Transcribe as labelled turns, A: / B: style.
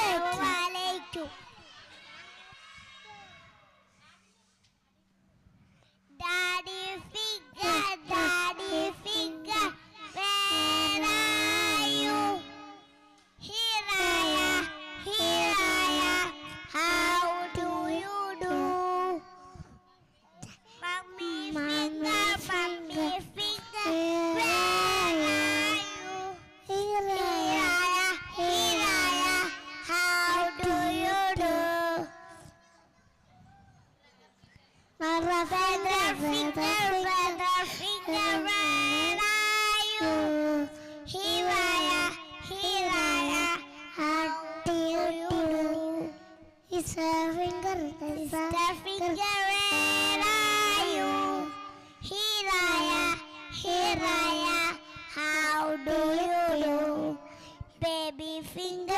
A: Assalamualaikum. Daddy figure, where are you? Here I am, how do you do? Mommy finger, where are you? Here I am, how do you do? Brother finger, where are you? Here I am, how do you do? It's a finger, where are you? Here I am, how do you do? Baby finger,